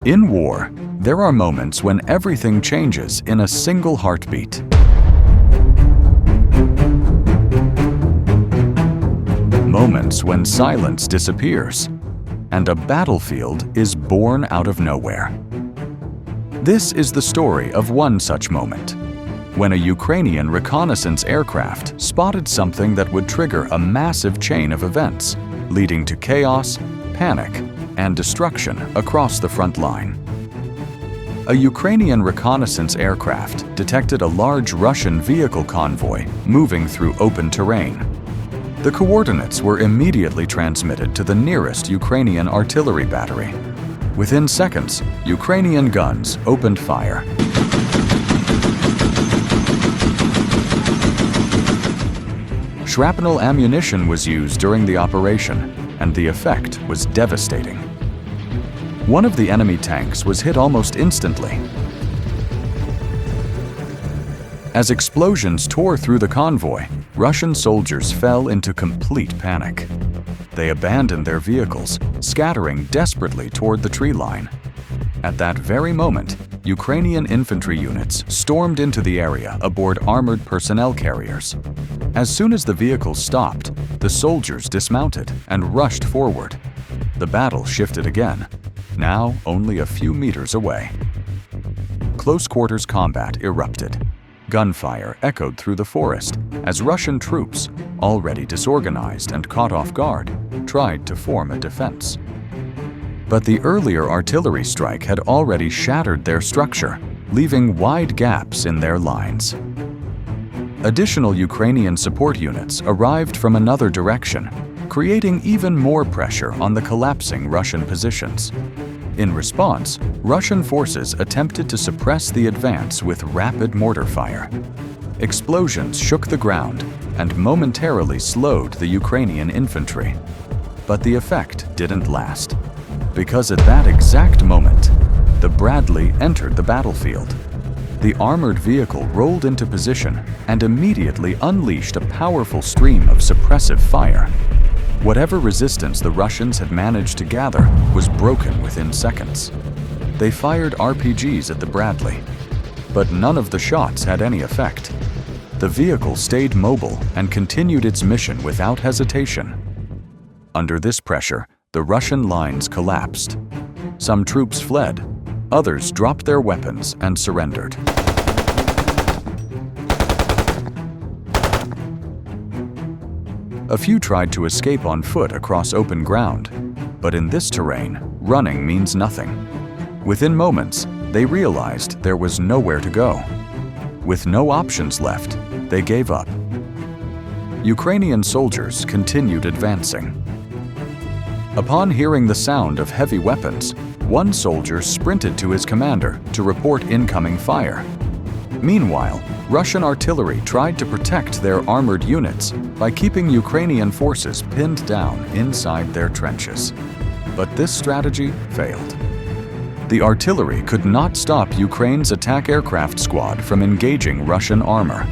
In war, there are moments when everything changes in a single heartbeat. Moments when silence disappears and a battlefield is born out of nowhere. This is the story of one such moment, when a Ukrainian reconnaissance aircraft spotted something that would trigger a massive chain of events, leading to chaos, panic, and destruction across the front line. A Ukrainian reconnaissance aircraft detected a large Russian vehicle convoy moving through open terrain. The coordinates were immediately transmitted to the nearest Ukrainian artillery battery. Within seconds, Ukrainian guns opened fire. Shrapnel ammunition was used during the operation, and the effect was devastating. One of the enemy tanks was hit almost instantly. As explosions tore through the convoy, Russian soldiers fell into complete panic. They abandoned their vehicles, scattering desperately toward the tree line. At that very moment, Ukrainian infantry units stormed into the area aboard armored personnel carriers. As soon as the vehicles stopped, the soldiers dismounted and rushed forward. The battle shifted again, now only a few meters away. Close quarters combat erupted. Gunfire echoed through the forest as Russian troops, already disorganized and caught off guard, tried to form a defense. But the earlier artillery strike had already shattered their structure, leaving wide gaps in their lines. Additional Ukrainian support units arrived from another direction, creating even more pressure on the collapsing Russian positions. In response, Russian forces attempted to suppress the advance with rapid mortar fire. Explosions shook the ground and momentarily slowed the Ukrainian infantry. But the effect didn't last, because at that exact moment, the Bradley entered the battlefield. The armored vehicle rolled into position and immediately unleashed a powerful stream of suppressive fire. Whatever resistance the Russians had managed to gather was broken within seconds. They fired RPGs at the Bradley, but none of the shots had any effect. The vehicle stayed mobile and continued its mission without hesitation. Under this pressure, the Russian lines collapsed. Some troops fled, others dropped their weapons and surrendered. A few tried to escape on foot across open ground, but in this terrain, running means nothing. Within moments, they realized there was nowhere to go. With no options left, they gave up. Ukrainian soldiers continued advancing. Upon hearing the sound of heavy weapons, one soldier sprinted to his commander to report incoming fire. Meanwhile, Russian artillery tried to protect their armored units by keeping Ukrainian forces pinned down inside their trenches. But this strategy failed. The artillery could not stop Ukraine's attack aircraft squad from engaging Russian armor.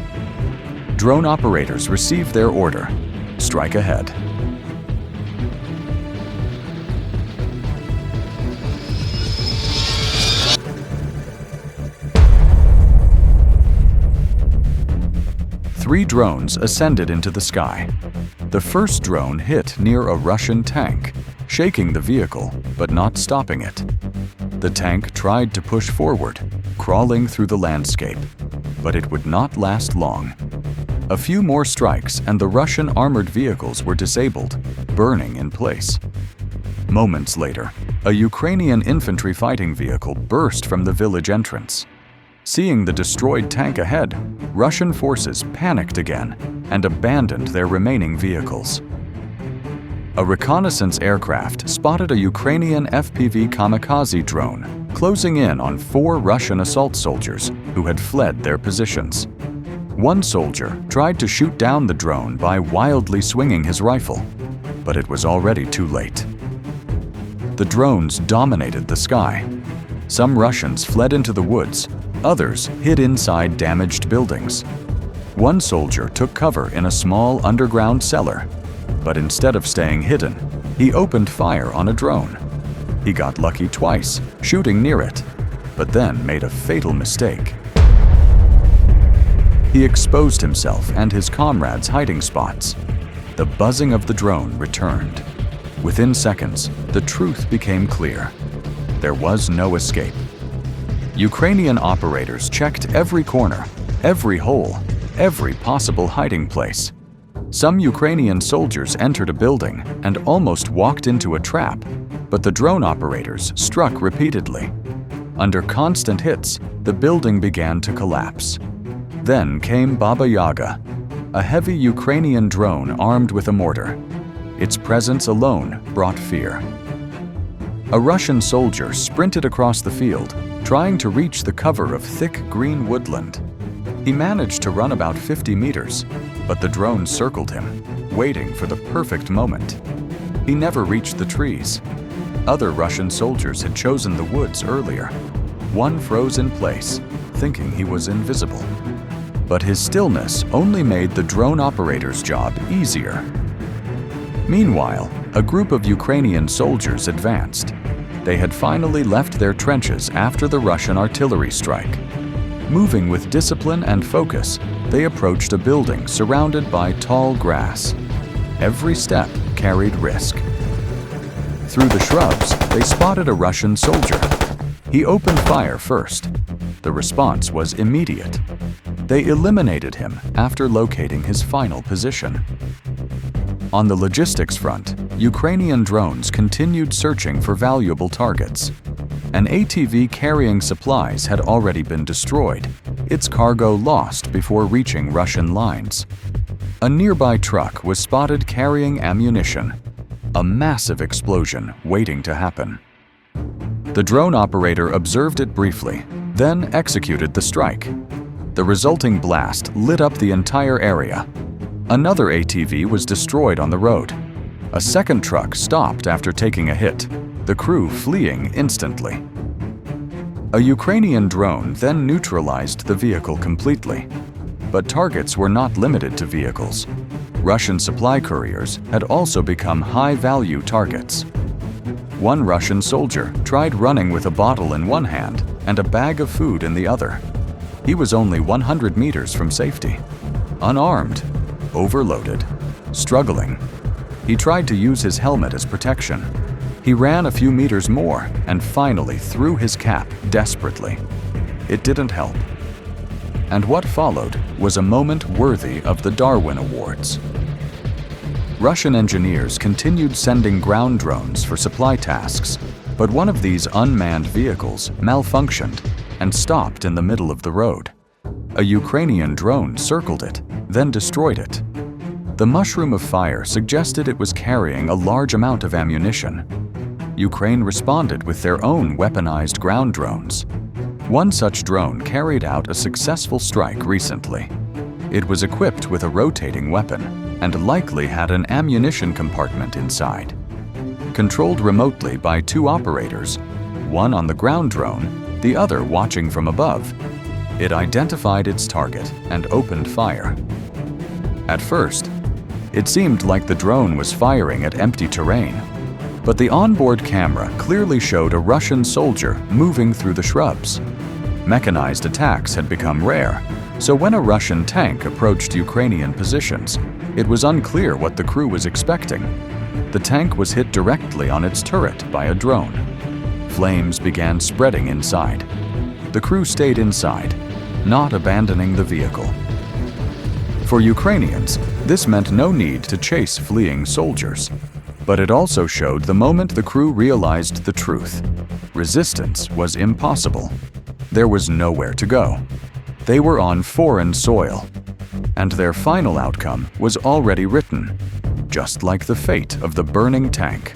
Drone operators received their order: strike ahead. Three drones ascended into the sky. The first drone hit near a Russian tank, shaking the vehicle but not stopping it. The tank tried to push forward, crawling through the landscape, but it would not last long. A few more strikes and the Russian armored vehicles were disabled, burning in place. Moments later, a Ukrainian infantry fighting vehicle burst from the village entrance. Seeing the destroyed tank ahead, Russian forces panicked again and abandoned their remaining vehicles. A reconnaissance aircraft spotted a Ukrainian FPV kamikaze drone closing in on 4 Russian assault soldiers who had fled their positions. One soldier tried to shoot down the drone by wildly swinging his rifle, but it was already too late. The drones dominated the sky. Some Russians fled into the woods, others hid inside damaged buildings. One soldier took cover in a small underground cellar, but instead of staying hidden, he opened fire on a drone. He got lucky twice, shooting near it, but then made a fatal mistake. He exposed himself and his comrades' hiding spots. The buzzing of the drone returned. Within seconds, the truth became clear. There was no escape. Ukrainian operators checked every corner, every hole, every possible hiding place. Some Ukrainian soldiers entered a building and almost walked into a trap, but the drone operators struck repeatedly. Under constant hits, the building began to collapse. Then came Baba Yaga, a heavy Ukrainian drone armed with a mortar. Its presence alone brought fear. A Russian soldier sprinted across the field, trying to reach the cover of thick green woodland. He managed to run about 50 meters, but the drone circled him, waiting for the perfect moment. He never reached the trees. Other Russian soldiers had chosen the woods earlier. One froze in place, thinking he was invisible. But his stillness only made the drone operator's job easier. Meanwhile, a group of Ukrainian soldiers advanced. They had finally left their trenches after the Russian artillery strike. Moving with discipline and focus, they approached a building surrounded by tall grass. Every step carried risk. Through the shrubs, they spotted a Russian soldier. He opened fire first. The response was immediate. They eliminated him after locating his final position. On the logistics front, Ukrainian drones continued searching for valuable targets. An ATV carrying supplies had already been destroyed, its cargo lost before reaching Russian lines. A nearby truck was spotted carrying ammunition, a massive explosion waiting to happen. The drone operator observed it briefly, then executed the strike. The resulting blast lit up the entire area. Another ATV was destroyed on the road. A second truck stopped after taking a hit, the crew fleeing instantly. A Ukrainian drone then neutralized the vehicle completely. But targets were not limited to vehicles. Russian supply couriers had also become high-value targets. One Russian soldier tried running with a bottle in one hand and a bag of food in the other. He was only 100 meters from safety. Unarmed, overloaded, struggling. He tried to use his helmet as protection. He ran a few meters more and finally threw his cap desperately. It didn't help. And what followed was a moment worthy of the Darwin Awards. Russian engineers continued sending ground drones for supply tasks, but one of these unmanned vehicles malfunctioned and stopped in the middle of the road. A Ukrainian drone circled it, then destroyed it. The mushroom of fire suggested it was carrying a large amount of ammunition. Ukraine responded with their own weaponized ground drones. One such drone carried out a successful strike recently. It was equipped with a rotating weapon and likely had an ammunition compartment inside. Controlled remotely by two operators, one on the ground drone, the other watching from above, it identified its target and opened fire. At first, it seemed like the drone was firing at empty terrain, but the onboard camera clearly showed a Russian soldier moving through the shrubs. Mechanized attacks had become rare, so when a Russian tank approached Ukrainian positions, it was unclear what the crew was expecting. The tank was hit directly on its turret by a drone. Flames began spreading inside. The crew stayed inside, not abandoning the vehicle. For Ukrainians, this meant no need to chase fleeing soldiers. But it also showed the moment the crew realized the truth. Resistance was impossible. There was nowhere to go. They were on foreign soil, and their final outcome was already written, just like the fate of the burning tank.